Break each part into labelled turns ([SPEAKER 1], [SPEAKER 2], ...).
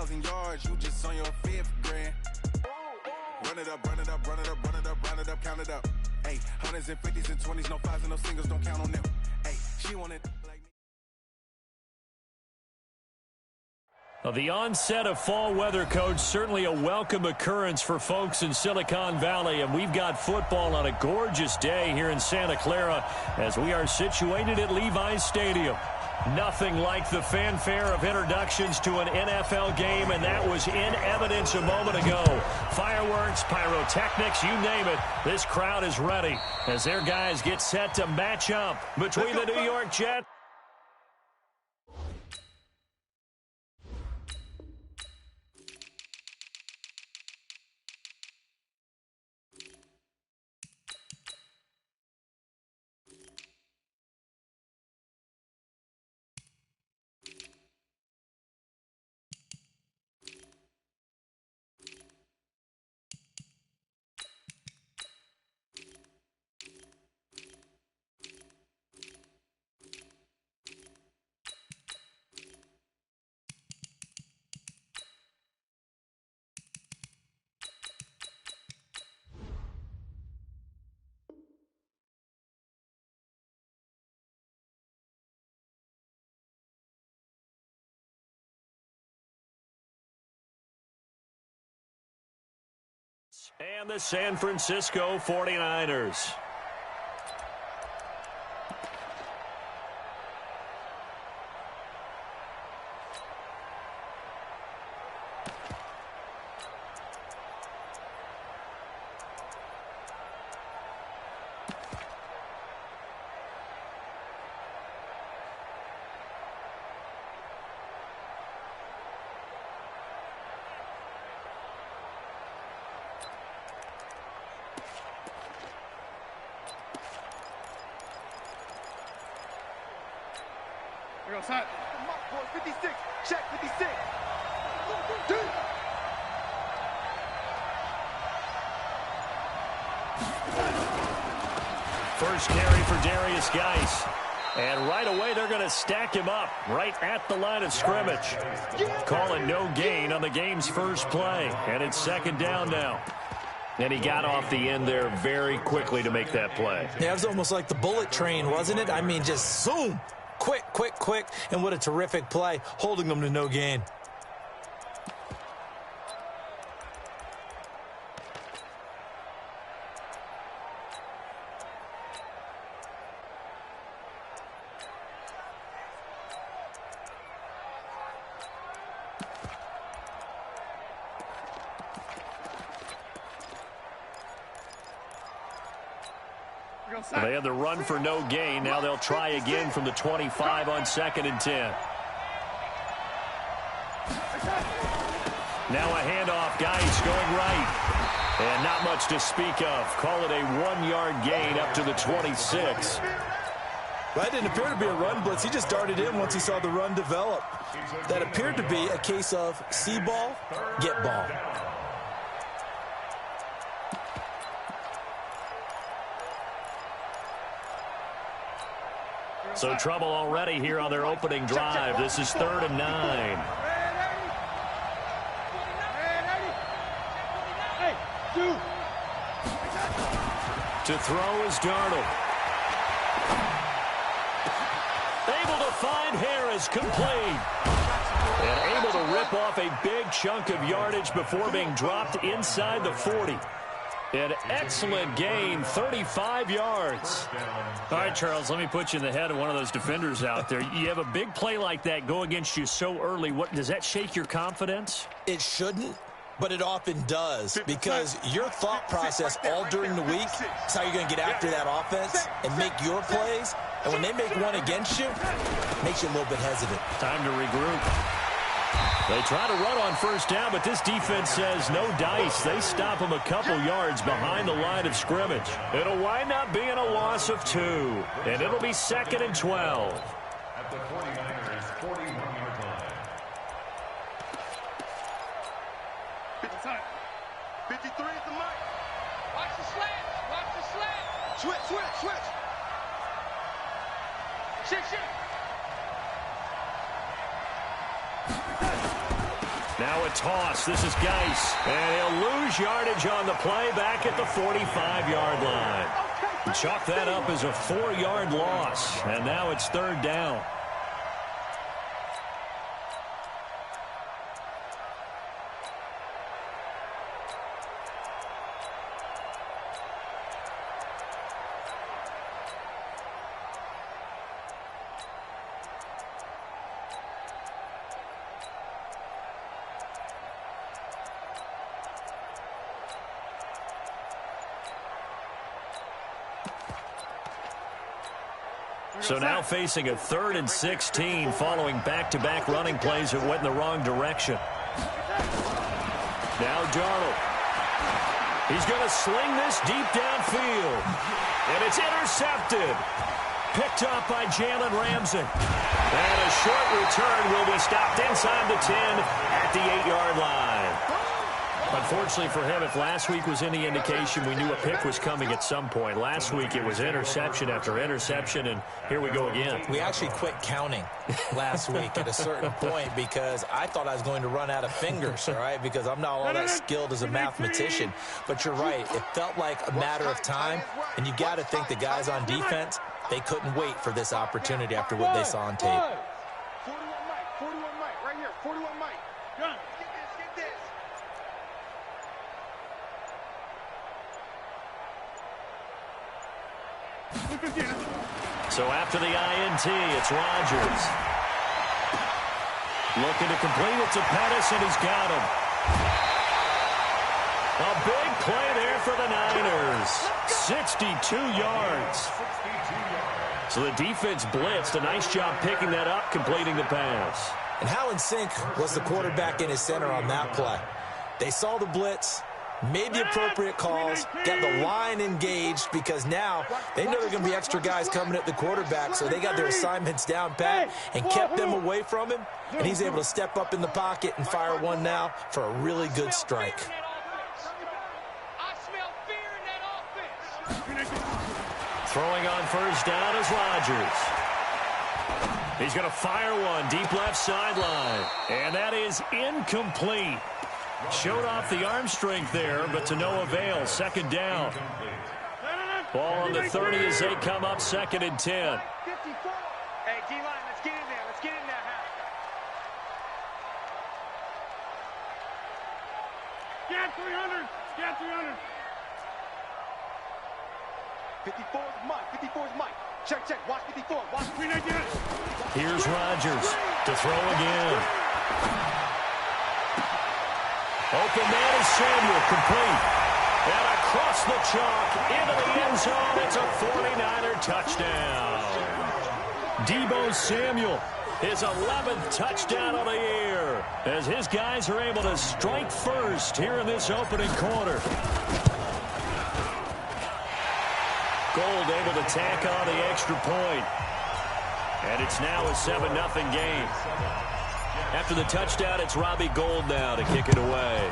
[SPEAKER 1] 1,000 yards, you just on your 5th grand. Run it up, run it up, run it up, run it up, run it up, count it up. Hey, hundreds and 50s and 20s, no 5s and no singles, don't count on them. Hey, she wanted like me.
[SPEAKER 2] Well, the onset of fall weather, Coach, certainly a welcome occurrence for folks in Silicon Valley, and we've got football on a gorgeous day here in Santa Clara as we are situated at Levi's Stadium. Nothing like the fanfare of introductions to an NFL game, and that was in evidence a moment ago. Fireworks, pyrotechnics, you name it. This crowd is ready as their guys get set to match up between the New York Jets. And the San Francisco 49ers.
[SPEAKER 3] We go side. 56. Check 56.
[SPEAKER 2] First carry for Darius Geis. And right away, they're going to stack him up right at the line of scrimmage. Calling no gain on the game's first play. And it's second down now. And he got off the end there very quickly to make that play.
[SPEAKER 4] Yeah, it was almost like the bullet train, wasn't it? I mean, just zoom. Quick, quick, quick. And what a terrific play, holding them to no gain.
[SPEAKER 2] They had the run for no gain. Now they'll try again from the 25 on 2nd and 10. Now a handoff. Geis going right. And not much to speak of. Call it a 1-yard gain up to the 26.
[SPEAKER 4] That didn't appear to be a run blitz. He just darted in once he saw the run develop. That appeared to be a case of see ball, get ball.
[SPEAKER 2] So trouble already here on their opening drive. This is 3rd and 9. To throw is Darnold. Able to find Harris, complete. And able to rip off a big chunk of yardage before being dropped inside the 40. An excellent gain, 35 yards. All right, Charles, let me put you in the head of one of those defenders out there. You have a big play like that go against you so early. What does that shake your confidence?
[SPEAKER 4] It shouldn't, but it often does, because your thought process all during the week is how you're going to get after that offense and make your plays. And when they make one against you, it makes you a little bit hesitant.
[SPEAKER 2] Time to regroup. They try to run on first down, but this defense says no dice. They stop them a couple yards behind the line of scrimmage. It'll wind up being a loss of 2, and it'll be 2nd and 12.
[SPEAKER 5] At the 49ers, 41-yard line.
[SPEAKER 3] 53 is the mark. Watch the slant. Watch the slant. Switch, switch, switch. Shit, shit.
[SPEAKER 2] Now a toss. This is Geis. And he'll lose yardage on the play back at the 45-yard line. Chalk that up as a 4-yard loss. And now it's third down. So now facing a 3rd and 16 following back-to-back running plays that went in the wrong direction. Now Darnold. He's going to sling this deep downfield. And it's intercepted. Picked up by Jalen Ramsey. And a short return will be stopped inside the 10 at the 8-yard line. Unfortunately for him, if last week was any indication, we knew a pick was coming at some point. Last week it was interception after interception, and here we go again.
[SPEAKER 4] We actually quit counting last week at a certain point because I thought I was going to run out of fingers, all right, because I'm not all that skilled as a mathematician. But you're right. It felt like a matter of time, and you got to think the guys on defense, they couldn't wait for this opportunity after what they saw on tape.
[SPEAKER 3] 41 Mike, right here, 41 Mike. Gun. Get this.
[SPEAKER 2] So after the INT, it's Rodgers. Looking to complete it to Pettis, and he's got him. A big play there for the Niners. 62 yards. So the defense blitzed. A nice job picking that up, completing the pass.
[SPEAKER 4] And how in sync was the quarterback in his center on that play? They saw the blitz, made the appropriate calls, got the line engaged because now they know there are going to be extra guys coming at the quarterback, so they got their assignments down pat and kept them away from him, and he's able to step up in the pocket and fire one now for a really good strike.
[SPEAKER 3] I smell fear in that offense.
[SPEAKER 2] Throwing on first down is Rodgers. He's going to fire one deep left sideline, and that is incomplete. Showed off the arm strength there, but to no avail. Second down. Ball on the 30 as they come up, 2nd and 10.
[SPEAKER 3] 54. Hey, D-line, let's get in there. Let's get in there, Get 300. Get 300. 54 is Mike. 54 is Mike. Check. Watch 54. Watch 3 again.
[SPEAKER 2] Here's Rodgers to throw again. Open man is Samuel, complete. And across the chalk, into the end zone, it's a 49er touchdown. Deebo Samuel, his 11th touchdown of the year, as his guys are able to strike first here in this opening quarter. Gold able to tack on the extra point. And it's now a 7-0 game. After the touchdown, it's Robbie Gould now to kick it away.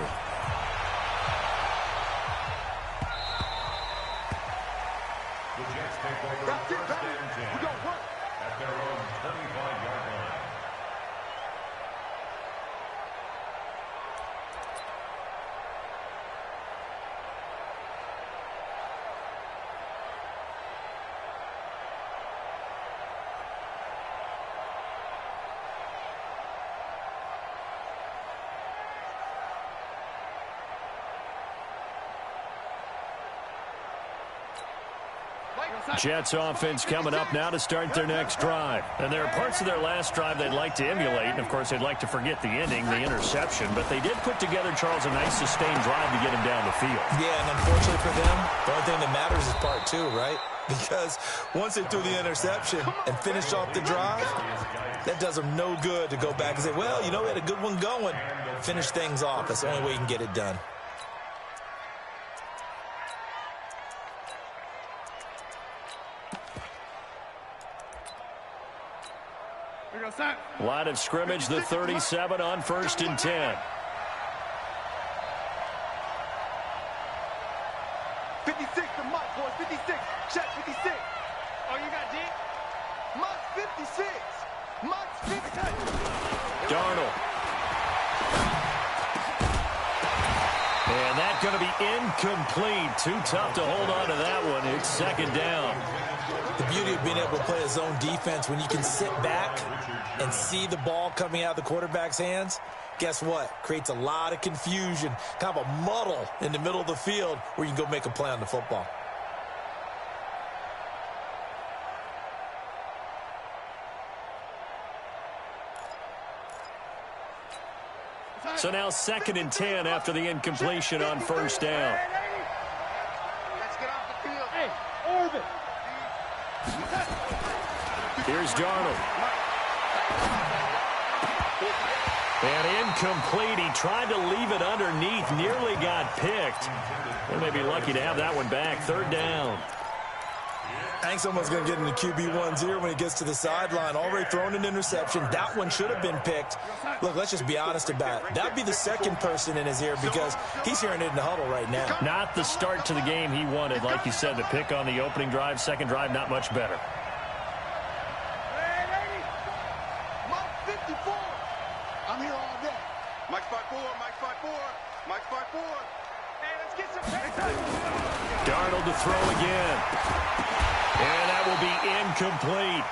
[SPEAKER 5] The Jets take over first and 10 at their own 25-yard line.
[SPEAKER 2] Jets offense coming up now to start their next drive. And there are parts of their last drive they'd like to emulate. And, of course, they'd like to forget the ending, the interception. But they did put together, Charles, a nice sustained drive to get him down the field.
[SPEAKER 4] Yeah, and unfortunately for them, the only thing that matters is part 2, right? Because once they threw the interception and finished off the drive, that does them no good to go back and say, well, you know, we had a good one going. Finish things off. That's the only way you can get it done.
[SPEAKER 2] Line of scrimmage, the 37 on 1st and 10.
[SPEAKER 3] 56 to Mike, boys. 56. Check 56. Oh, you got D? Mike's 56. Mike's 56.
[SPEAKER 2] Darnold. going to be incomplete. Too tough to hold on to that one. It's second down.
[SPEAKER 4] The beauty of being able to play a zone defense when you can sit back and see the ball coming out of the quarterback's hands, guess what? Creates a lot of confusion, kind of a muddle in the middle of the field where you can go make a play on the football.
[SPEAKER 2] So now 2nd and 10 after the incompletion on first down.
[SPEAKER 3] Let's get off the field. Hey, Orbit.
[SPEAKER 2] Here's Darnold. And incomplete. He tried to leave it underneath. Nearly got picked. They may be lucky to have that one back. 3rd down.
[SPEAKER 4] I think someone's going to get into QB1's ear when he gets to the sideline. Already thrown an interception. That one should have been picked. Look, let's just be honest about it. That would be the second person in his ear because he's hearing it in the huddle right now.
[SPEAKER 2] Not the start to the game he wanted. Like you said, the pick on the opening drive, second drive, not much better.
[SPEAKER 3] Mike 54. I'm here all day. Mike 54. Mike 54. Mike 54. Hey, let's get some pictures.
[SPEAKER 2] Darnold to throw again. And that will be incomplete.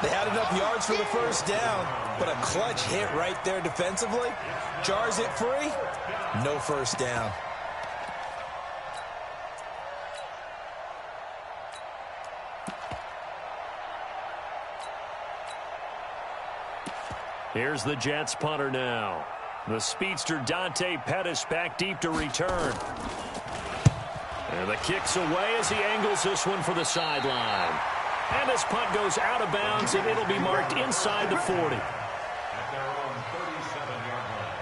[SPEAKER 4] They had enough yards for the first down, but a clutch hit right there defensively. Jars it free. No first down.
[SPEAKER 2] Here's the Jets punter now. The speedster Dante Pettis back deep to return. And the kick's away as he angles this one for the sideline. And this punt goes out of bounds, and it'll be marked inside the 40.
[SPEAKER 5] At their own 37-yard line.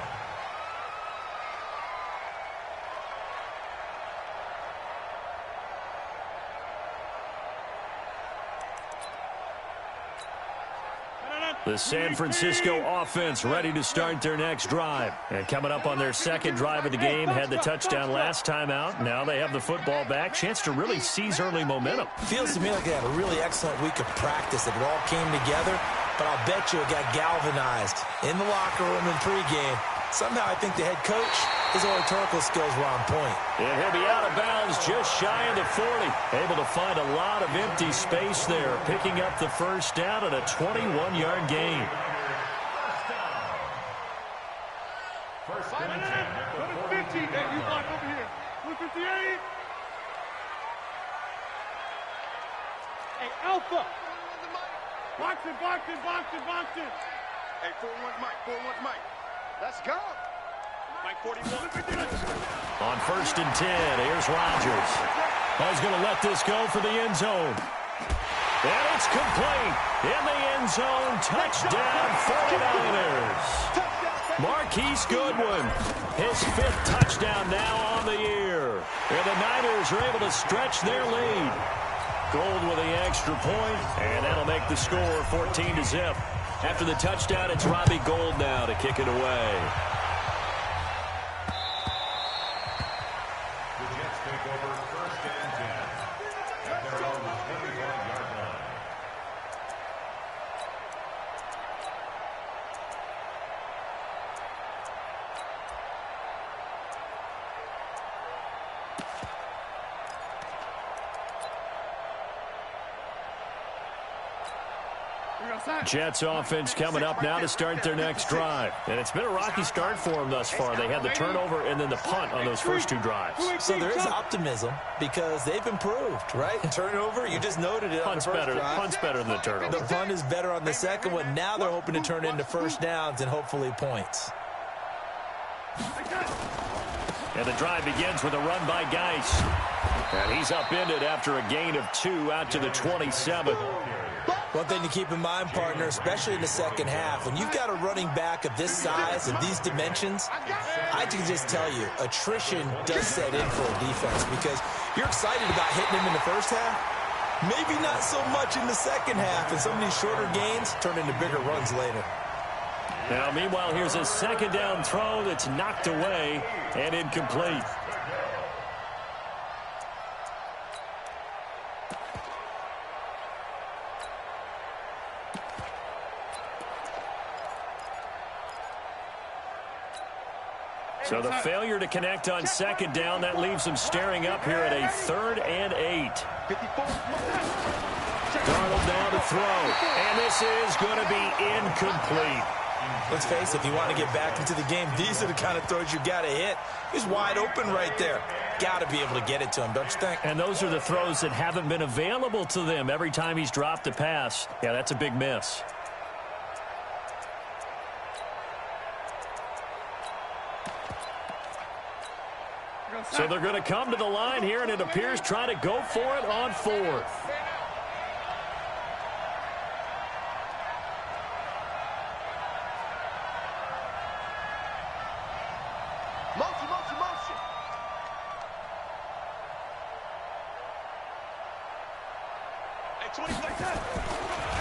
[SPEAKER 2] The San Francisco offense ready to start their next drive. And coming up on their second drive of the game, had the touchdown last time out. Now they have the football back. Chance to really seize early momentum.
[SPEAKER 4] Feels to me like they had a really excellent week of practice. It all came together, but I'll bet you it got galvanized in the locker room in pregame. Somehow I think the head coach, his oratorical skills were on point.
[SPEAKER 2] And he'll be out of bounds just shy of the 40. Able to find a lot of empty space there, picking up the first down at a 21-yard gain.
[SPEAKER 5] First and 10 at the
[SPEAKER 3] 50. Hey, you block over here. 158. Hey, Alpha. Boxing. Hey, 4-1's Mike. 4-1's Mike. Let's go. Mike 41.
[SPEAKER 2] On first and 10, here's Rodgers. He's going to let this go for the end zone. And it's complete. In the end zone, touchdown 49ers. Marquise Goodwin, his 5th touchdown now on the year. And the Niners are able to stretch their lead. Gold with the extra point, and that'll make the score 14-0. After the touchdown, it's Robbie Gould now to kick it away.
[SPEAKER 5] The Jets take over first and 10 at their own 25-yard line.
[SPEAKER 2] Jets offense coming up now to start their next drive. And it's been a rocky start for them thus far. They had the turnover and then the punt on those first 2 drives.
[SPEAKER 4] So there is optimism because they've improved, right? Turnover, you just noted it.
[SPEAKER 2] Punt's better than the turnover.
[SPEAKER 4] The punt is better on the second one. Now they're hoping to turn it into first downs and hopefully points.
[SPEAKER 2] And the drive begins with a run by Geis. And he's upended after a gain of 2 out to the 27.
[SPEAKER 4] One thing to keep in mind, partner, especially in the second half, when you've got a running back of this size and these dimensions, I can just tell you, attrition does set in for a defense because you're excited about hitting him in the first half. Maybe not so much in the second half, and some of these shorter gains turn into bigger runs later.
[SPEAKER 2] Now, meanwhile, here's a second down throw that's knocked away and incomplete. So the failure to connect on second down, that leaves them staring up here at a 3rd and 8. Darnold down to throw, and this is going to be incomplete.
[SPEAKER 4] Let's face it, if you want to get back into the game, these are the kind of throws you got to hit. He's wide open right there. Got to be able to get it to him, don't you think?
[SPEAKER 2] And those are the throws that haven't been available to them every time he's dropped a pass. Yeah, that's a big miss. So they're going to come to the line here, and it appears trying to go for it on 4th.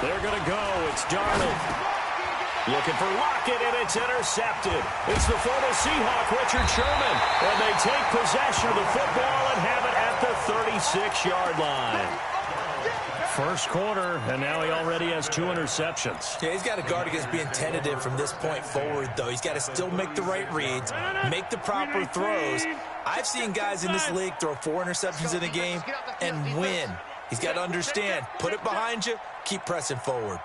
[SPEAKER 2] They're going to go. It's Darnold. Looking for Lockett, and it's intercepted. It's the former Seahawk, Richard Sherman. And they take possession of the football and have it at the 36-yard line. First quarter, and now he already has 2 interceptions.
[SPEAKER 4] Yeah, he's got to guard against being tentative from this point forward, though. He's got to still make the right reads, make the proper throws. I've seen guys in this league throw 4 interceptions in a game and win. He's got to understand, put it behind you, keep pressing forward.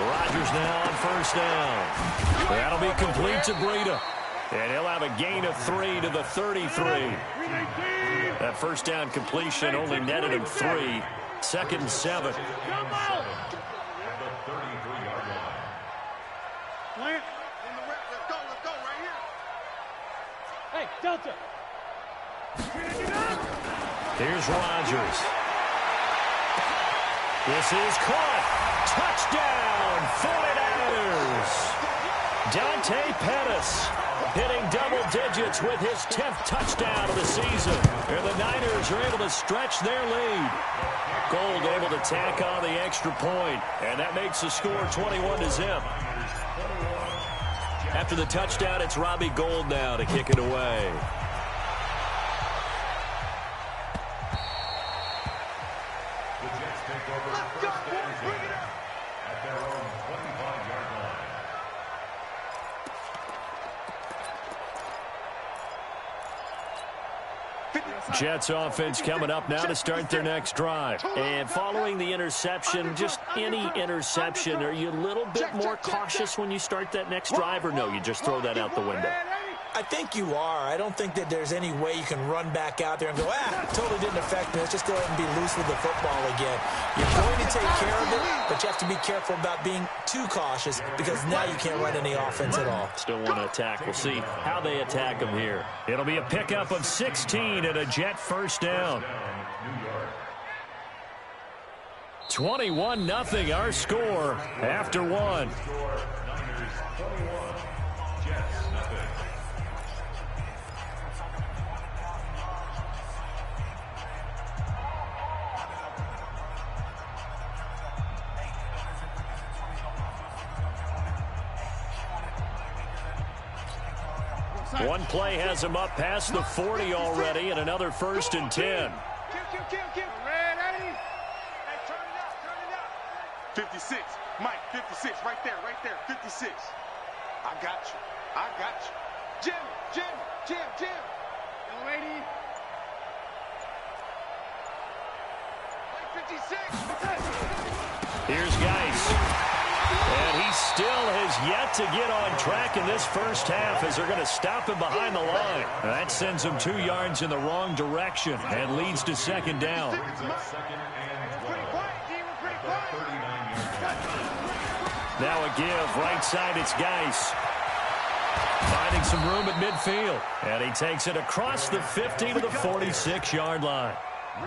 [SPEAKER 2] Rodgers now on first down. That'll be complete to Breida. And he'll have a gain of 3 to the 33. That first down completion only netted him 3. 2nd and 7.
[SPEAKER 3] Let's go right here. Hey, Delta.
[SPEAKER 2] Here's Rodgers. This is caught. Touchdown, 49ers. Dante Pettis hitting double digits with his 10th touchdown of the season. And the Niners are able to stretch their lead. Gold able to tack on the extra point, and that makes the score 21-0. After the touchdown, it's Robbie Gould now to kick it away. Jets offense coming up now to start their next drive. And following the interception, just any interception, are you a little bit more cautious when you start that next drive, or no, you just throw that out the window?
[SPEAKER 4] I think you are. I don't think that there's any way you can run back out there and go, totally didn't affect me. Let's just go ahead and be loose with the football again. You're going to take care of it, but you have to be careful about being too cautious because now you can't run any offense at all.
[SPEAKER 2] Still want to attack. We'll see how they attack them here. It'll be a pickup of 16 and a Jet first down. 21-0 our score after 1. One play has him up past the 40 already, and another 1st and 10.
[SPEAKER 3] Ready? Hey, turn it up. 56. Mike, 56. Right there. 56. I got you. Jim. Young lady. Mike, 56.
[SPEAKER 2] Here's Geis. And he still has yet to get on track in this first half as they're going to stop him behind the line. That sends him 2 yards in the wrong direction and leads to 2nd down. Now a give. Right side, it's Geis. Finding some room at midfield. And he takes it across the 50 to the 46-yard line.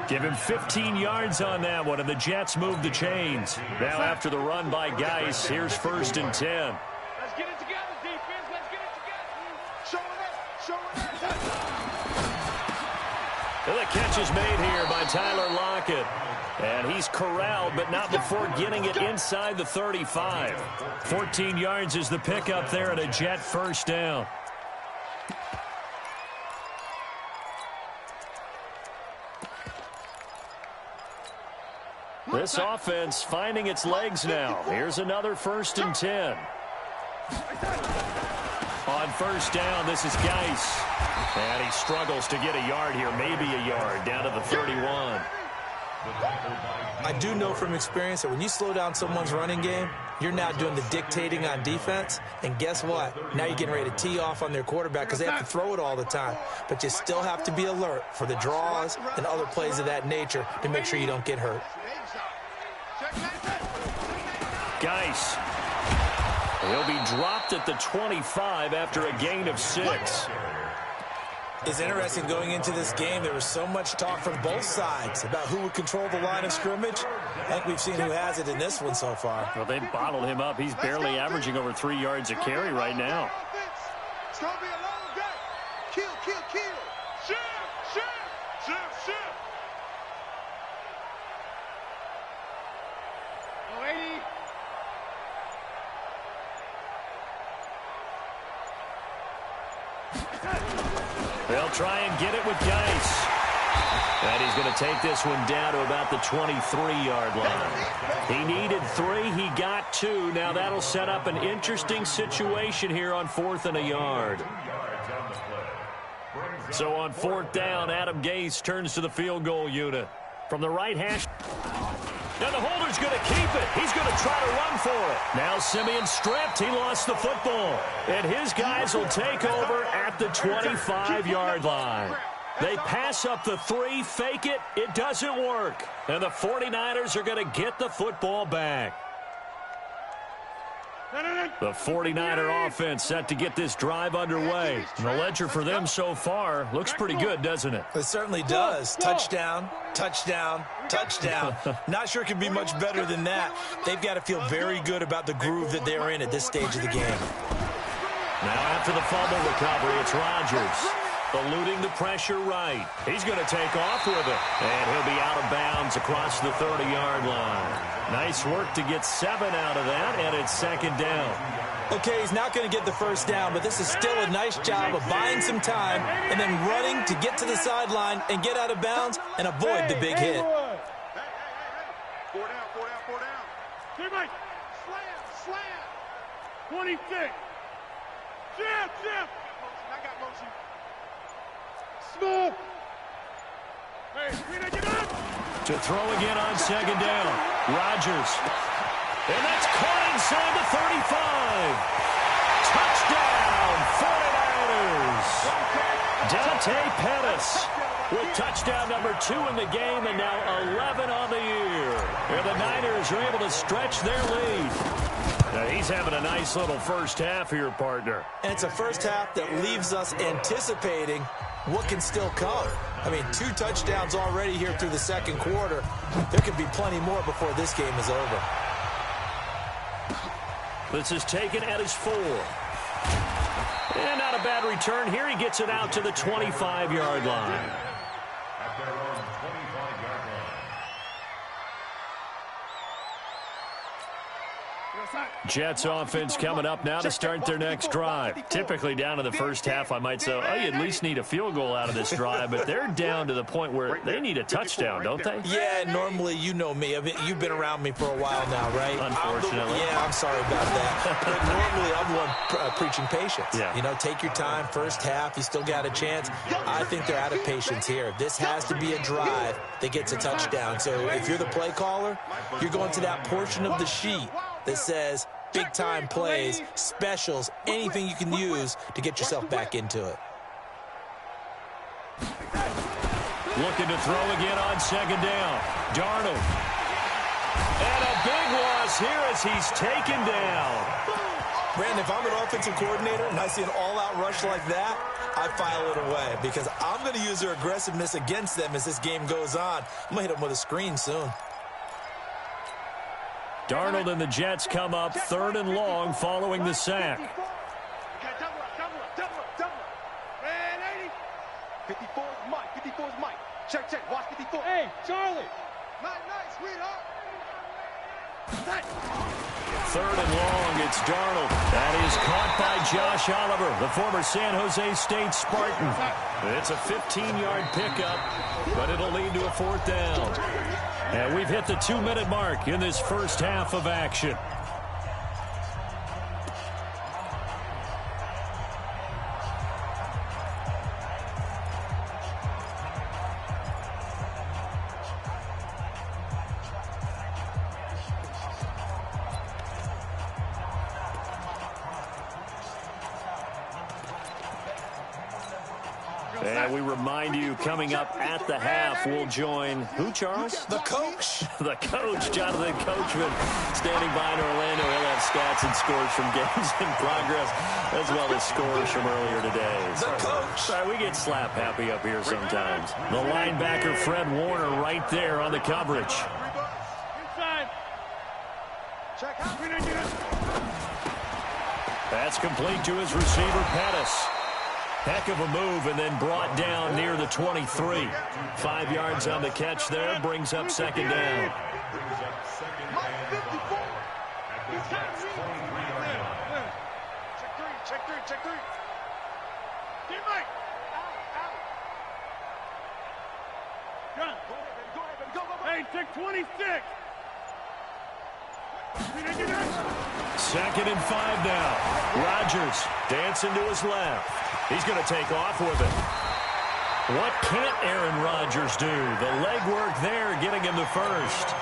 [SPEAKER 2] Give him 15 yards on that one, and the Jets move the chains. Now after the run by Geis, here's 1st and 10.
[SPEAKER 3] Let's get it together, defense. Let's get it together. Show it up.
[SPEAKER 2] And the catch is made here by Tyler Lockett. And he's corralled, but not before getting it inside the 35. 14 yards is the pickup there, and a Jet first down. This offense finding its legs now. Here's another 1st and 10. On first down. This is Geis. And he struggles to get a yard here, maybe a yard, down to the 31.
[SPEAKER 4] I do know from experience that when you slow down someone's running game, you're now doing the dictating on defense. And guess what? Now you're getting ready to tee off on their quarterback because they have to throw it all the time. But you still have to be alert for the draws and other plays of that nature to make sure you don't get hurt.
[SPEAKER 2] Geis. He'll be dropped at the 25 after a gain of 6.
[SPEAKER 4] It's interesting going into this game. There was so much talk from both sides about who would control the line of scrimmage. I think we've seen who has it in this one so far.
[SPEAKER 2] Well, they've bottled him up. He's barely averaging over 3 yards a carry right now.
[SPEAKER 3] It's going to be a long day. Kill, kill, kill. Shift, shift, shift, shift. Oh, 80.
[SPEAKER 2] They'll try and get it with Geis. And he's going to take this one down to about the 23-yard line. He needed 3. He got 2. Now that'll set up an interesting situation here on 4th and a yard. So on 4th down, Adam Gase turns to the field goal unit. From the right hash. And the holder's going to keep it. He's going to try to run for it. Now Simeon stripped. He lost the football. And his guys will take over at the 25-yard line. They pass up the 3, fake it. It doesn't work. And the 49ers are going to get the football back. The 49er offense set to get this drive underway. And the ledger for them so far looks pretty good, doesn't it?
[SPEAKER 4] It certainly does. Touchdown, touchdown, touchdown. Not sure it can be much better than that. They've got to feel very good about the groove that they're in at this stage of the game.
[SPEAKER 2] Now after the fumble recovery, it's Rodgers. Eluding the pressure right. He's going to take off with it. And he'll be out of bounds across the 30-yard line. Nice work to get 7 out of that, and it's 2nd down.
[SPEAKER 4] Okay, he's not going to get the first down, but this is still a nice job of buying some time and then running to get to the sideline and get out of bounds and avoid the big hit.
[SPEAKER 3] Four down, four down, four down. Teammate, slam, slam. 26. Jab, jab. I got motion. Smooth. Hey, get up.
[SPEAKER 2] To throw again on 2nd down. Rodgers. And that's caught inside the 35. Touchdown, 49ers. Dante Pettis with touchdown number 2 in the game and now 11 on the year. And the Niners are able to stretch their lead. Now he's having a nice little first half here, partner.
[SPEAKER 4] And it's a first half that leaves us anticipating what can still come. I mean, 2 touchdowns already here through the second quarter. There could be plenty more before this game is over.
[SPEAKER 2] This is taken at his 4. And not a bad return here. He gets it out to the 25-yard line.
[SPEAKER 5] At their own 25-yard line.
[SPEAKER 2] Jets offense coming up now to start their next drive. Typically down to the first half, I might say, oh, you at least need a field goal out of this drive, but they're down to the point where they need a touchdown, don't they?
[SPEAKER 4] Yeah, normally, you know me. I mean, you've been around me for a while now, right?
[SPEAKER 2] Unfortunately.
[SPEAKER 4] I'm sorry about that. But normally, I'm one preaching patience.
[SPEAKER 2] Yeah.
[SPEAKER 4] You know, take your time. First half, you still got a chance. I think they're out of patience here. This has to be a drive that gets a touchdown. So if you're the play caller, you're going to that portion of the sheet that says big-time plays, specials, anything you can use to get yourself back into it.
[SPEAKER 2] Looking to throw again on 2nd down. Darnold. And a big loss here as he's taken down.
[SPEAKER 4] Brandon, if I'm an offensive coordinator and I see an all-out rush like that, I file it away because I'm going to use their aggressiveness against them as this game goes on. I'm going to hit them with a screen soon.
[SPEAKER 2] Darnold and the Jets come up 3rd and long following the sack.
[SPEAKER 3] Double up. Man, 80. 54 is Mike. 54 is Mike. Check. Watch 54. Hey, Charlie. Nice, sweetheart.
[SPEAKER 2] 3rd and long, it's Darnold. That is caught by Josh Oliver, the former San Jose State Spartan. It's a 15-yard pickup, but it'll lead to a 4th down. And we've hit the 2-minute mark in this first half of action. And we remind you, coming up at the half, we'll join who, Charles?
[SPEAKER 4] The coach.
[SPEAKER 2] The coach, Jonathan Coachman, standing by in Orlando. He'll have stats and scores from games in progress, as well as scores from earlier today.
[SPEAKER 4] The coach.
[SPEAKER 2] Sorry, we get slap happy up here sometimes. The linebacker, Fred Warner, right there on the coverage.
[SPEAKER 3] Inside. Check out.
[SPEAKER 2] That's complete to his receiver, Pettis. Heck of a move, and then brought down near the 23. 5 yards on the catch there, brings up second down.
[SPEAKER 3] Check three. Teammate. Gun. Go. Hey, check 26.
[SPEAKER 2] Second and 5 now. Rodgers dancing to his left. He's going to take off with it. What can't Aaron Rodgers do? The legwork there getting him the first.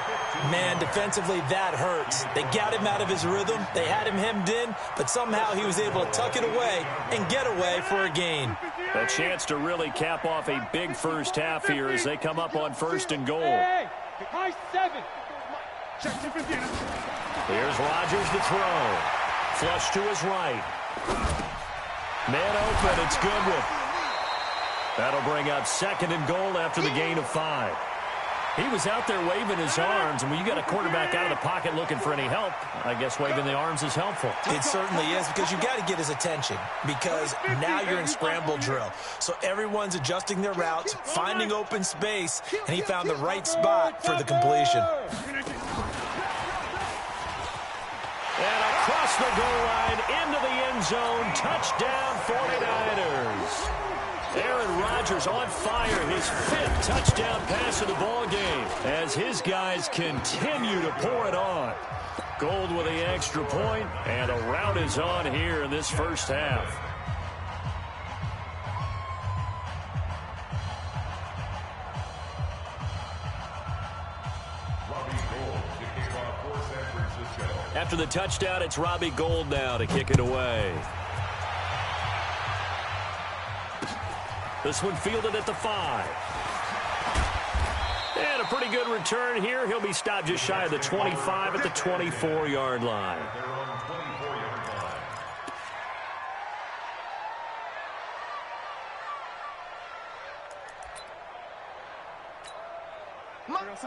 [SPEAKER 4] Man, defensively, that hurts. They got him out of his rhythm. They had him hemmed in, but somehow he was able to tuck it away and get away for a gain.
[SPEAKER 2] A chance to really cap off a big first half here as they come up on first and goal.
[SPEAKER 3] Hey, high 7.
[SPEAKER 2] Here's Rodgers to throw. Flush to his right. Man open, it's Goodwin. That'll bring up second and goal after the gain of 5. He was out there waving his arms, and when you got a quarterback out of the pocket looking for any help, I guess waving the arms is helpful.
[SPEAKER 4] It certainly is, because you got to get his attention, because now you're in scramble drill. So everyone's adjusting their routes, finding open space, and he found the right spot for the completion.
[SPEAKER 2] And across the goal line, into the end zone, touchdown 49ers. Aaron Rodgers on fire, his 5th touchdown pass of the ball game as his guys continue to pour it on. Gold with the extra point, and a rout is on here in this first half. After the touchdown, it's Robbie Gould now to kick it away. This one fielded at the 5. And a pretty good return here. He'll be stopped just shy of the 25 at the 24-yard line.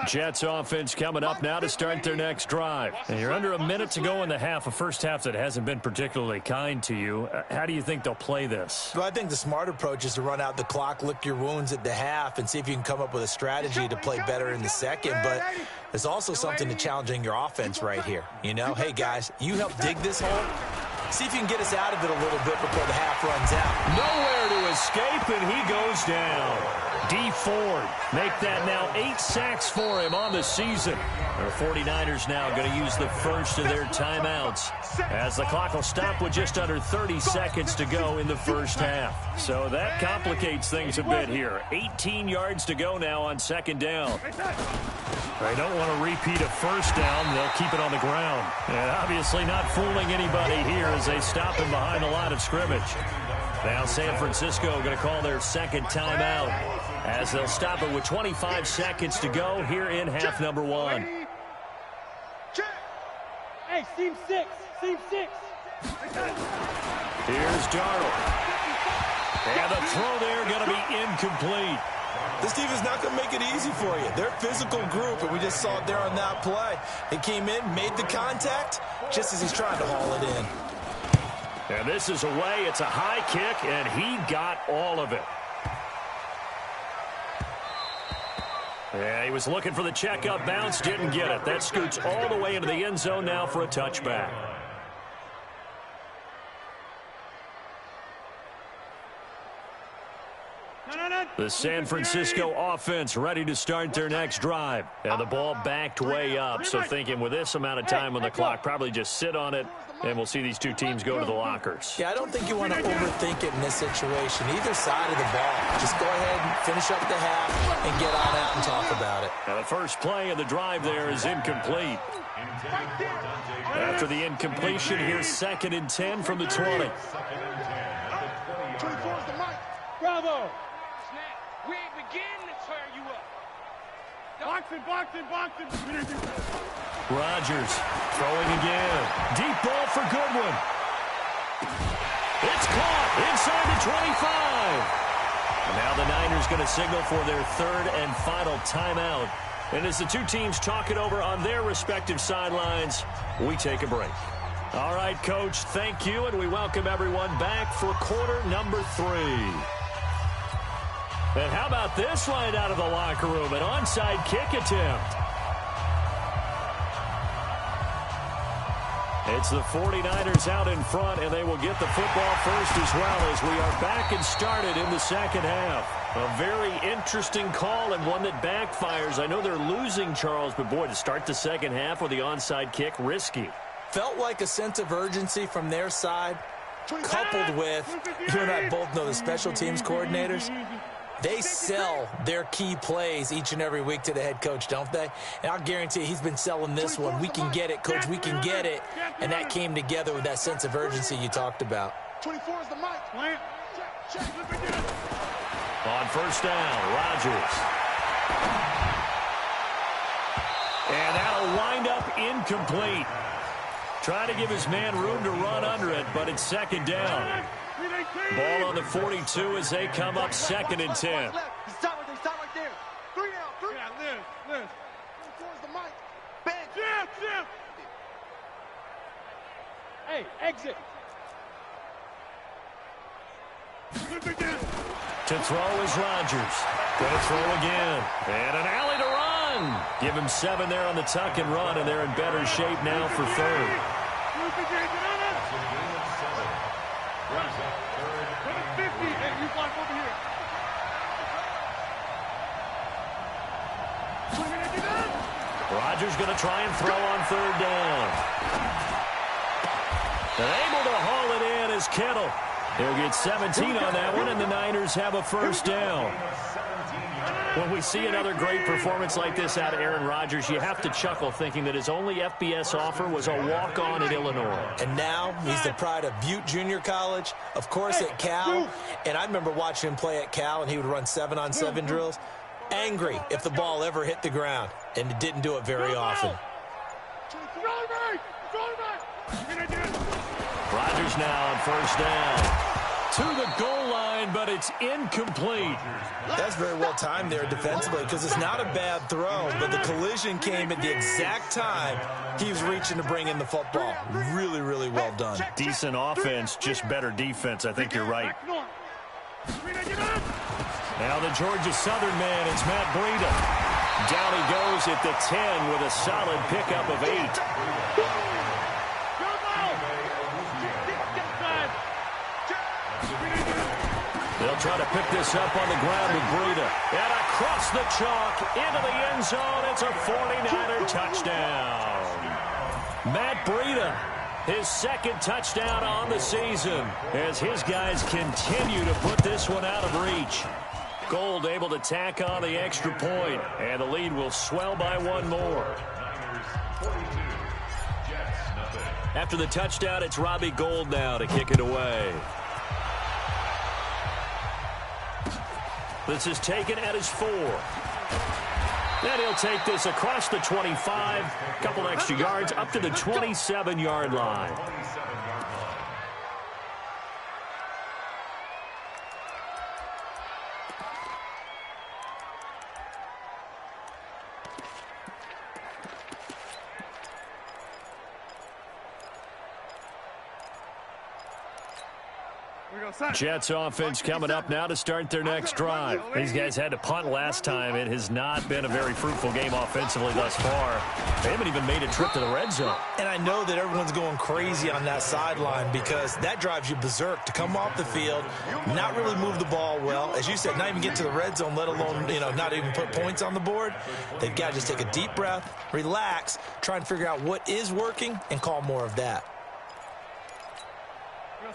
[SPEAKER 2] Jets offense coming up now to start their next drive. And you're under a minute to go in the half, a first half that hasn't been particularly kind to you. How do you think they'll play this?
[SPEAKER 4] Well, I think the smart approach is to run out the clock, lick your wounds at the half, and see if you can come up with a strategy to play better in the second. But there's also something to challenging your offense right here. You know, hey, guys, you help dig this hole. See if you can get us out of it a little bit before the half runs out.
[SPEAKER 2] Nowhere to escape, and he goes down. D. Ford make that now 8 sacks for him on the season. The 49ers now going to use the first of their timeouts as the clock will stop with just under 30 seconds to go in the first half. So that complicates things a bit here. 18 yards to go now on second down. They don't want to repeat a first down. They'll keep it on the ground. And obviously not fooling anybody here as they stop him behind the line of scrimmage. Now San Francisco going to call their second timeout as they'll stop it with 25 seconds to go here in half number 1.
[SPEAKER 3] Hey, seam 6.
[SPEAKER 2] Here's Darnold. And the throw there going to be incomplete.
[SPEAKER 4] This team is not going to make it easy for you. They're a physical group, and we just saw it there on that play. They came in, made the contact, just as he's trying to haul it in.
[SPEAKER 2] And this is away. It's a high kick, and he got all of it. Yeah, he was looking for the checkup bounce, didn't get it. That scoots all the way into the end zone now for a touchback. The San Francisco offense ready to start their next drive. And the ball backed way up, so thinking with this amount of time on the clock, probably just sit on it, and we'll see these two teams go to the lockers.
[SPEAKER 4] Yeah, I don't think you want to overthink it in this situation. Either side of the ball. Just go ahead and finish up the half and get on out and talk about it.
[SPEAKER 2] Now the first play of the drive there is incomplete. After the incompletion, here's 2nd and 10 from the 20.
[SPEAKER 3] Bravo. We ain't beginning to tear you up. Boxing, boxing, boxing.
[SPEAKER 2] Rodgers throwing again. Deep ball for Goodwin. It's caught inside the 25. And now the Niners going to signal for their third and final timeout. And as the two teams talk it over on their respective sidelines, we take a break. All right, Coach, thank you, and we welcome everyone back for quarter number 3. And how about this line out of the locker room? An onside kick attempt. It's the 49ers out in front, and they will get the football first as well as we are back and started in the second half. A very interesting call and one that backfires. I know they're losing, Charles, but boy, to start the second half with the onside kick, risky.
[SPEAKER 4] Felt like a sense of urgency from their side, coupled with, you and I both know the special teams coordinators, they sell their key plays each and every week to the head coach, don't they? And I'll guarantee you he's been selling this one. We can get it, Coach. We can get it. And that came together with that sense of urgency you talked about.
[SPEAKER 3] 24 is the mic.
[SPEAKER 2] On first down, Rodgers. And that'll wind up incomplete. Trying to give his man room to run under it, but it's second down. Ball on the 42 as they come up second and 10.
[SPEAKER 3] Stop right there. 3 down. 3 down. Liz. 24 is the mic. Bang. Jim. Hey, exit.
[SPEAKER 2] To throw is Rodgers. Going to throw again. And an alley to run. Give him 7 there on the tuck and run, and they're in better shape now for third. Rodgers going to try and throw on third down. And able to haul it in is Kittle. He'll get 17 on that one, and the Niners have a first down. When we see another great performance like this out of Aaron Rodgers, you have to chuckle thinking that his only FBS offer was a walk-on at Illinois.
[SPEAKER 4] And now he's the pride of Butte Junior College, of course at Cal. And I remember watching him play at Cal, and he would run 7-on-7 drills. Angry if the ball ever hit the ground, and it didn't do it very often.
[SPEAKER 2] Rodgers now on first down. To the goal line, but it's incomplete.
[SPEAKER 4] That's very well timed there defensively because it's not a bad throw, but the collision came at the exact time he was reaching to bring in the football. Really, really well done.
[SPEAKER 2] Decent offense, just better defense. I think you're right. Now the Georgia Southern man is Matt Breida. Down he goes at the 10 with a solid pickup of 8. They'll try to pick this up on the ground with Breida. And across the chalk into the end zone. It's a 49er touchdown. Matt Breida, his second touchdown on the season as his guys continue to put this one out of reach. Gold able to tack on the extra point, and the lead will swell by 1 more. After the touchdown, it's Robbie Gould now to kick it away. This is taken at his 4. Then he'll take this across the 25, a couple extra yards up to the 27-yard line. Jets offense coming up now to start their next drive. These guys had to punt last time. It has not been a very fruitful game offensively thus far. They haven't even made a trip to the red zone.
[SPEAKER 4] And I know that everyone's going crazy on that sideline because that drives you berserk to come off the field, not really move the ball well. As you said, not even get to the red zone, let alone, not even put points on the board. They've got to just take a deep breath, relax, try and figure out what is working and call more of that.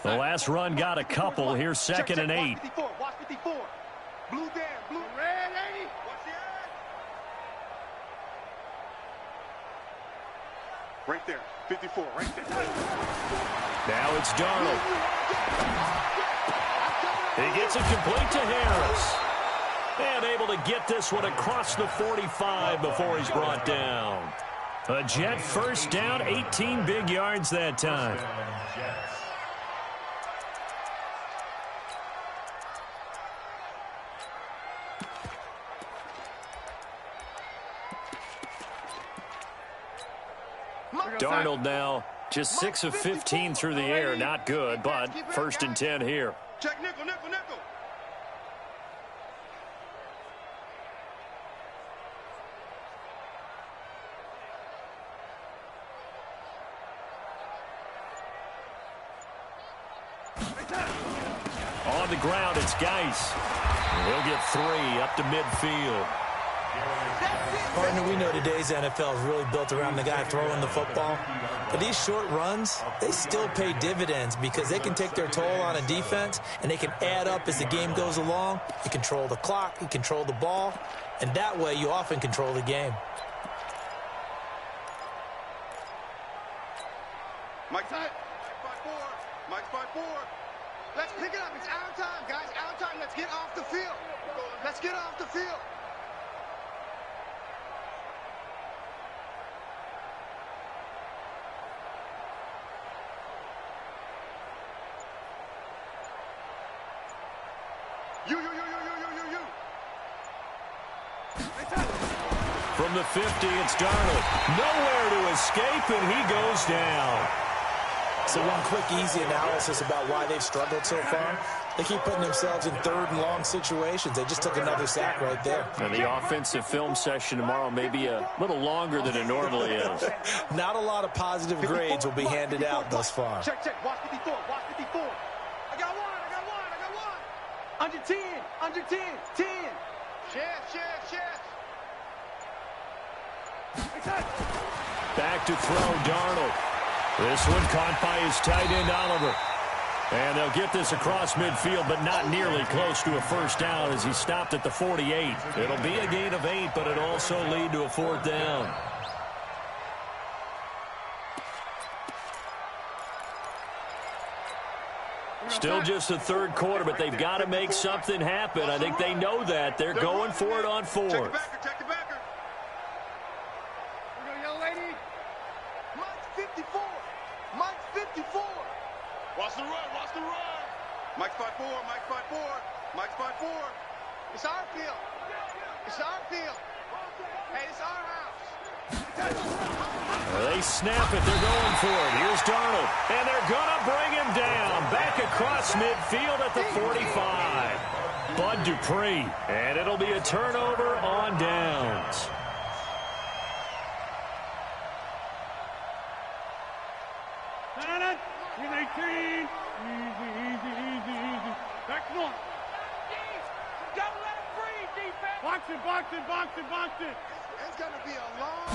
[SPEAKER 2] The last run got a couple. Here's second and 8.
[SPEAKER 3] Watch 54. Blue down. Blue red 80. Watch the eye. Right there. 54. Right there.
[SPEAKER 2] Now it's Darnold. He gets it complete to Harris. And able to get this one across the 45 before he's brought down. A Jet first down, 18 big yards that time. Darnold now just 6 of 15 through the air. Not good, but first and 10 here.
[SPEAKER 3] Check nickel, nickel, nickel.
[SPEAKER 2] On the ground, it's Geis. He'll get 3 up to midfield.
[SPEAKER 4] Partner, we know today's NFL is really built around the guy throwing the football. But these short runs, they still pay dividends because they can take their toll on a defense and they can add up as the game goes along. You control the clock, you control the ball, and that way you often control the game.
[SPEAKER 3] Mike's 5-4. Mike's 5-4. Let's pick it up. It's our time, guys. Our time. Let's get off the field. Let's get off the field. You.
[SPEAKER 2] From the 50, it's Darnold. Nowhere to escape, and he goes down.
[SPEAKER 4] So one quick, easy analysis about why they've struggled so far. They keep putting themselves in third and long situations. They just took another sack right there.
[SPEAKER 2] And the offensive film session tomorrow may be a little longer than it normally is.
[SPEAKER 4] Not a lot of positive grades will be handed out thus far.
[SPEAKER 3] Check. Watch 54. Watch 54. I got one. Under 10. 10. Chef.
[SPEAKER 2] Back to throw, Darnold. This one caught by his tight end, Oliver. And they'll get this across midfield, but not nearly close to a first down as he stopped at the 48. It'll be a gain of 8, but it'll also lead to a 4th down. Still just the third quarter, but they've got to make something happen. I think they know that. They're going for it on 4th.
[SPEAKER 3] Check the backer. Here we go, young lady. Mike's 54. Watch the run. Mike's 5-4. Mike's 5-4. It's our field. Hey, it's our house.
[SPEAKER 2] They snap it. They're going for it. Here's Darnold. And they're going to bring him down. Back across midfield at the 45. Bud Dupree. And it'll be a turnover on downs.
[SPEAKER 3] He's 18. Easy. Back to one. Don't let him breathe, defense. Box it. It's going to be a long...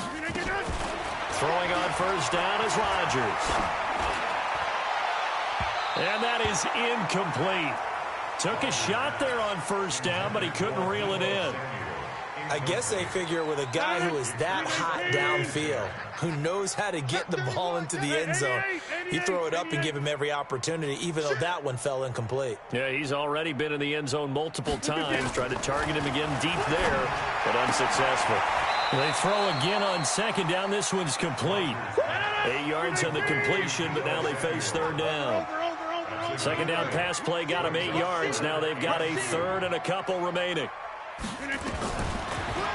[SPEAKER 2] Throwing on first down is Rodgers. And that is incomplete. Took a shot there on first down, but he couldn't reel it in.
[SPEAKER 4] I guess they figure with a guy who is that hot downfield, who knows how to get the ball into the end zone, you throw it up and give him every opportunity, even though that one fell incomplete.
[SPEAKER 2] Yeah, he's already been in the end zone multiple times, tried to target him again deep there, but unsuccessful. They throw again on second down. This one's complete. 8 yards on the completion, but now they face third down. Second down pass play got him 8 yards. Now they've got a third and a couple remaining.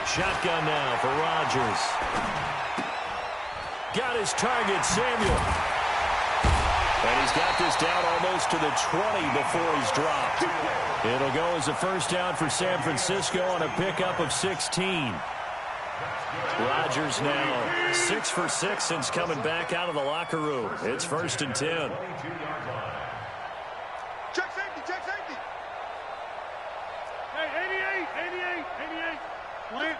[SPEAKER 2] Shotgun now for Rodgers. Got his target, Samuel. And he's got this down almost to the 20 before he's dropped. It'll go as a first down for San Francisco on a pickup of 16. Rodgers now 6 for 6 since coming back out of the locker room. It's first and 10.
[SPEAKER 3] Check safety. Hey, 88. Plant.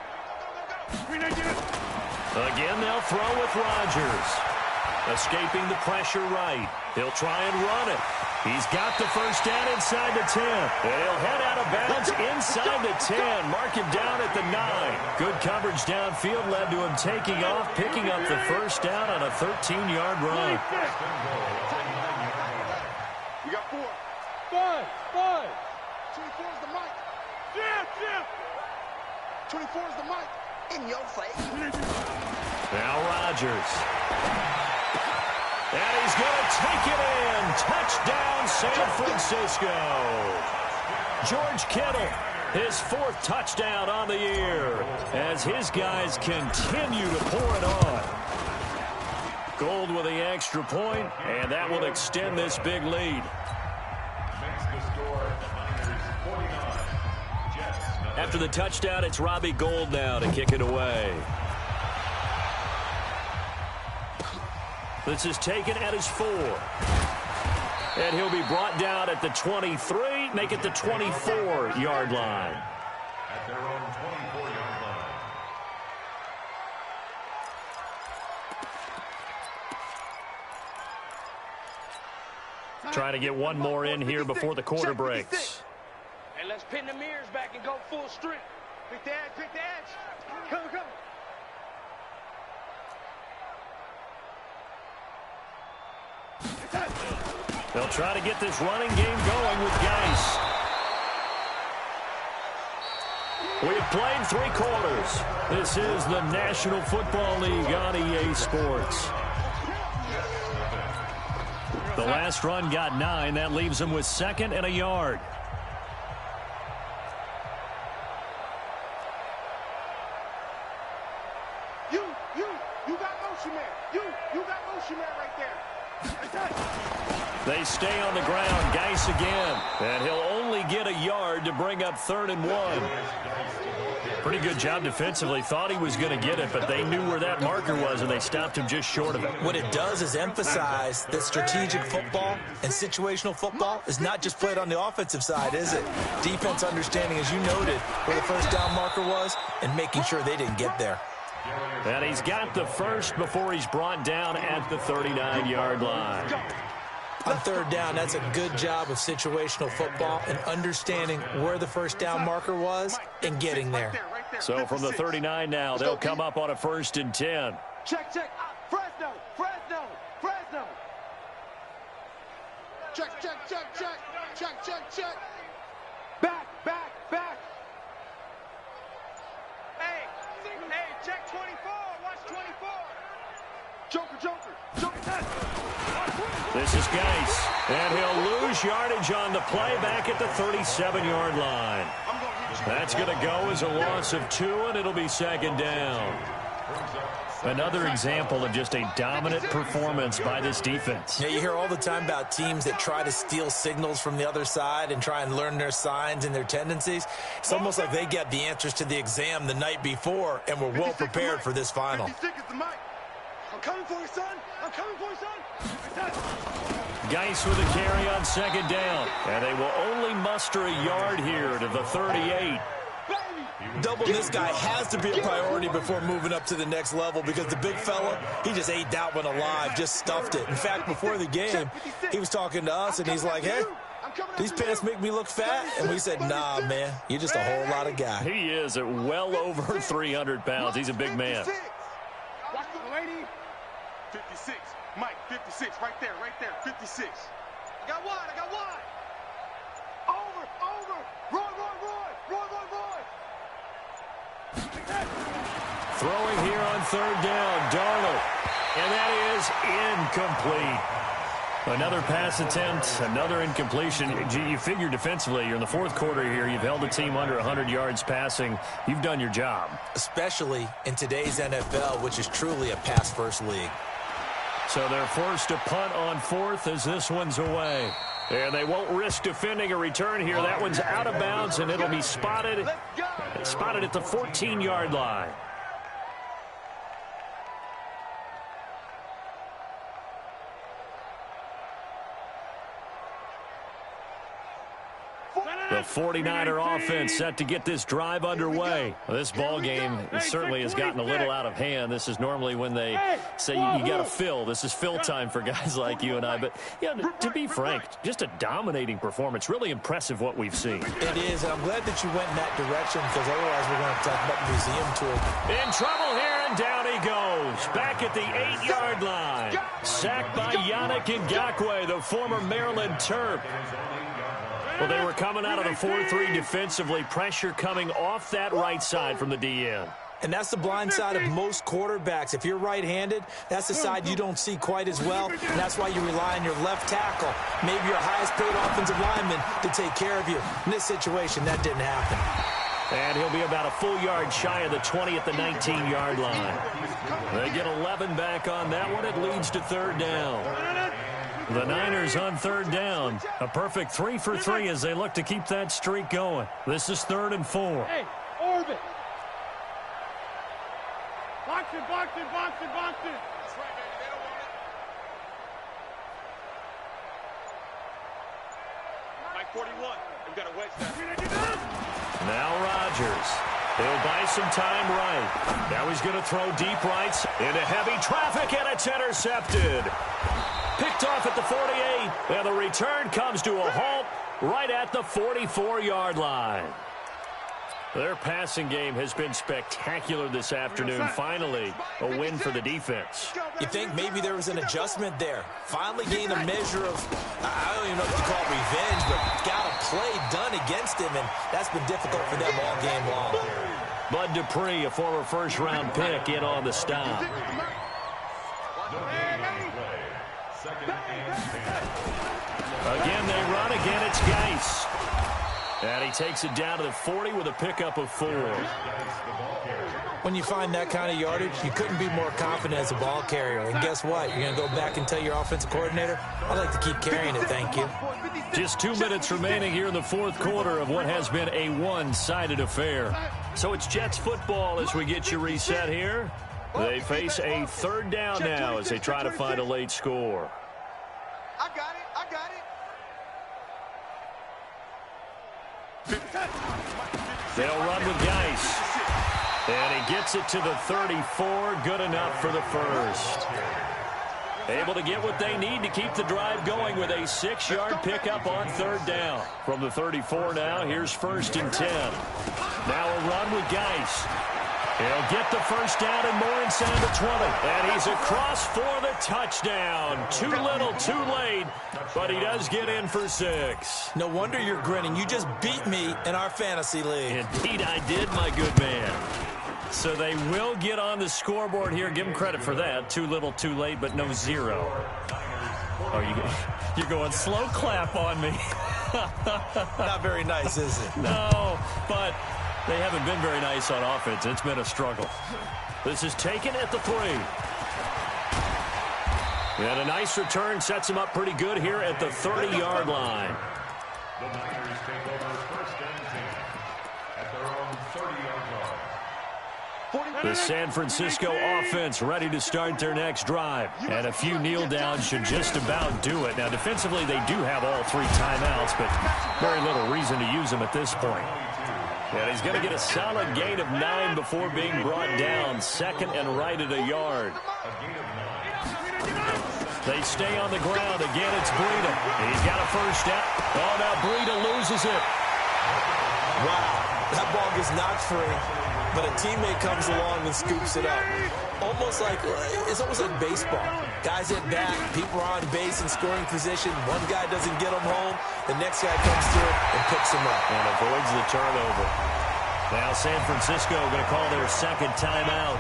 [SPEAKER 2] Again, they'll throw with Rodgers. Escaping the pressure right. He'll try and run it. He's got the first down inside the 10. And he'll head out of bounds inside the 10. Mark him down at the 9. Good coverage downfield led to him taking off, picking up the first down on a 13-yard run.
[SPEAKER 3] We got 4. 5. 24 is the mic. Chip. 24 is the mic. In your face.
[SPEAKER 2] Now Rodgers. And he's going to take it in. Touchdown, San Francisco. George Kittle, his 4th touchdown on the year, as his guys continue to pour it on. Gold with the extra point, and that will extend this big lead. After the touchdown, it's Robbie Gould now to kick it away. This is taken at his 4. And he'll be brought down at the 23, make it the 24-yard line.
[SPEAKER 5] At their own 24-yard line.
[SPEAKER 2] Trying to get one more in here before the quarter breaks.
[SPEAKER 3] And let's pin the mirrors back and go full strength. Pick the edge. Come.
[SPEAKER 2] They'll try to get this running game going with Geis. We have played 3 quarters. This is the National Football League on EA Sports. The last run got 9. That leaves them with 2nd and a yard.
[SPEAKER 3] You got motion man. You got motion man right there.
[SPEAKER 2] They stay on the ground. Geis again. And he'll only get a yard to bring up 3rd and 1. Pretty good job defensively. Thought he was going to get it, but they knew where that marker was, and they stopped him just short of it.
[SPEAKER 4] What it does is emphasize that strategic football and situational football is not just played on the offensive side, is it? Defense understanding, as you noted, where the first down marker was and making sure they didn't get there.
[SPEAKER 2] And he's got the first before he's brought down at the 39-yard line.
[SPEAKER 4] On 3rd down, that's a good job of situational football and understanding where the first down marker was and getting there.
[SPEAKER 2] So from the 39 now, they'll come up on a 1st and 10.
[SPEAKER 3] Check. Fresno. Check. Back. Hey, check 24. Watch 24. Joker.
[SPEAKER 2] This is Geis, and he'll lose yardage on the play back at the 37-yard line. That's going to go as a loss of 2, and it'll be 2nd down. Another example of just a dominant performance by this defense.
[SPEAKER 4] Yeah, you hear all the time about teams that try to steal signals from the other side and try and learn their signs and their tendencies. It's almost like they get the answers to the exam the night before and were well prepared for this final.
[SPEAKER 3] I'm coming for you, son.
[SPEAKER 2] Geis with a carry on 2nd down, and they will only muster a yard here to the 38.
[SPEAKER 4] Doubling this guy has to be a priority before moving up to the next level because the big fella, he just ate that one alive, just stuffed it. In fact, before the game, he was talking to us, and he's like, hey, these pants make me look fat? And we said, nah, man, you're just a whole lot of guy.
[SPEAKER 2] He is at well over 300 pounds. He's a big man.
[SPEAKER 3] Watch the lady. 56. Mike, 56. Right there. 56. I got wide. Over. Roy.
[SPEAKER 2] Throwing here on 3rd down, Darnold. And that is incomplete. Another pass attempt, another incompletion. You figure defensively, you're in the 4th quarter here. You've held the team under 100 yards passing. You've done your job.
[SPEAKER 4] Especially in today's NFL, which is truly a pass-first league.
[SPEAKER 2] So they're forced to punt on 4th as this one's away. And they won't risk defending a return here. That one's out of bounds, and it'll be spotted at the 14-yard line. The 49er offense set to get this drive underway. This ball game certainly has gotten a little out of hand. This is normally when they say you got to fill. This is fill time for guys like you and I. But yeah, to be frank, just a dominating performance. Really impressive what we've seen.
[SPEAKER 4] It is, and I'm glad that you went in that direction because otherwise we're going to talk about the museum tour.
[SPEAKER 2] In trouble here, and down he goes. Back at the 8-yard line. Sacked by Yannick Ngakoue, the former Maryland Terp. Well, they were coming out of the 4-3 defensively. Pressure coming off that right side from the DN.
[SPEAKER 4] And that's the blind side of most quarterbacks. If you're right-handed, that's the side you don't see quite as well. And that's why you rely on your left tackle, maybe your highest-paid offensive lineman, to take care of you. In this situation, that didn't happen.
[SPEAKER 2] And he'll be about a full yard shy of the 20 at the 19-yard line. They get 11 back on that one. It leads to third down. The Niners on third down. A perfect 3 for 3 as they look to keep that streak going. This is 3rd and 4.
[SPEAKER 3] Hey, orbit. Box it, box it, box it, box it. That's right, baby. They don't want it. Mike 41. We've got a wedge down.
[SPEAKER 2] Now Rodgers. He'll buy some time right. Now he's going to throw deep right into heavy traffic, and it's intercepted. Picked off at the 48, and the return comes to a halt right at the 44-yard line. Their passing game has been spectacular this afternoon. Finally, a win for the defense.
[SPEAKER 4] You think maybe there was an adjustment there. Finally gained a measure of, I don't even know what you call it, revenge, but got a play done against him, and that's been difficult for them all game long.
[SPEAKER 2] Bud Dupree, a former first-round pick, in on the stop. Again, they run. Again, it's Geis. And he takes it down to the 40 with a pickup of 4.
[SPEAKER 4] When you find that kind of yardage, you couldn't be more confident as a ball carrier. And guess what? You're going to go back and tell your offensive coordinator, I'd like to keep carrying it, thank you.
[SPEAKER 2] Just 2 minutes remaining here in the fourth quarter of what has been a one-sided affair. So it's Jets football as we get you reset here. They face a third down now as they try to find a late score.
[SPEAKER 3] I got it. I got it.
[SPEAKER 2] They'll run with Geis. And he gets it to the 34. Good enough for the first. Able to get what they need to keep the drive going with a 6-yard pickup on third down. From the 34 now, here's 1st and 10. Now a run with Geis. He'll get the first down and more inside the 20. And he's across for the touchdown. Too little, too late, but he does get in for 6.
[SPEAKER 4] No wonder you're grinning. You just beat me in our fantasy league.
[SPEAKER 2] Indeed I did, my good man. So they will get on the scoreboard here. Give them credit for that. Too little, too late, but no 0. Oh, you're going slow clap on me.
[SPEAKER 4] Not very nice, is it?
[SPEAKER 2] No, but they haven't been very nice on offense. It's been a struggle. This is taken at the 3. And a nice return sets him up pretty good here at the 30-yard line.
[SPEAKER 5] The Niners take over 1st and 10 at their own 30-yard line.
[SPEAKER 2] The San Francisco offense ready to start their next drive. And a few kneel downs should just about do it. Now, defensively, they do have all 3 timeouts, but very little reason to use them at this point. And he's going to get a solid gain of 9 before being brought down. 2nd and right at a yard. They stay on the ground. Again, it's Breida. He's got a first down. Oh, now Breida loses it.
[SPEAKER 4] Wow, that ball gets knocked free, but a teammate comes along and scoops it up. It's almost like baseball. Guys hit back, people are on base in scoring position. One guy doesn't get them home. The next guy comes through and picks them up.
[SPEAKER 2] And avoids the turnover. Now San Francisco going to call their 2nd timeout.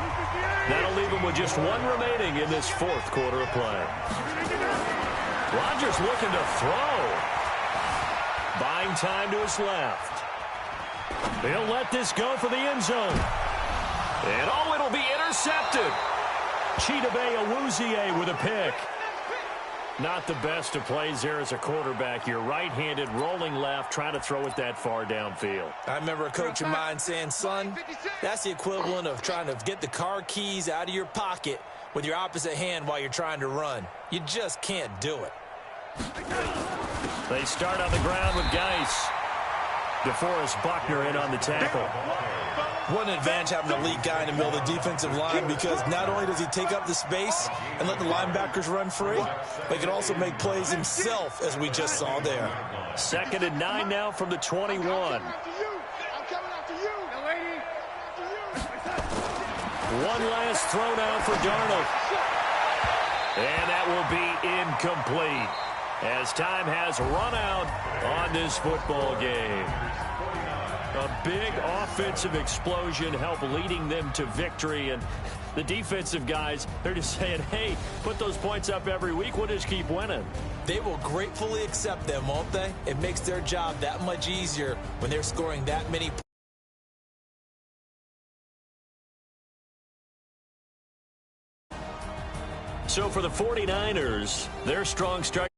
[SPEAKER 2] That'll leave them with just 1 remaining in this 4th quarter of play. Rodgers looking to throw. Buying time to his left. He'll let this go for the end zone. And it'll be intercepted. Chidobe Awuzie with a pick. Not the best of plays there as a quarterback. You're right-handed, rolling left, trying to throw it that far downfield.
[SPEAKER 4] I remember a coach of mine saying, son, that's the equivalent of trying to get the car keys out of your pocket with your opposite hand while you're trying to run. You just can't do it.
[SPEAKER 2] They start on the ground with Geis. DeForest Buckner in on the tackle.
[SPEAKER 4] What an advantage having a lead guy in the middle of the defensive line, because not only does he take up the space and let the linebackers run free, but he can also make plays himself, as we just saw there.
[SPEAKER 2] 2nd and 9 now from the 21. One last throw down for Darnold. And that will be incomplete. as time has run out on this football game. A big offensive explosion helped leading them to victory, and the defensive guys, they're just saying, hey, put those points up every week, we'll just keep winning.
[SPEAKER 4] They will gratefully accept them, won't they? It makes their job that much easier when they're scoring that many points.
[SPEAKER 2] So for the 49ers, their strong strike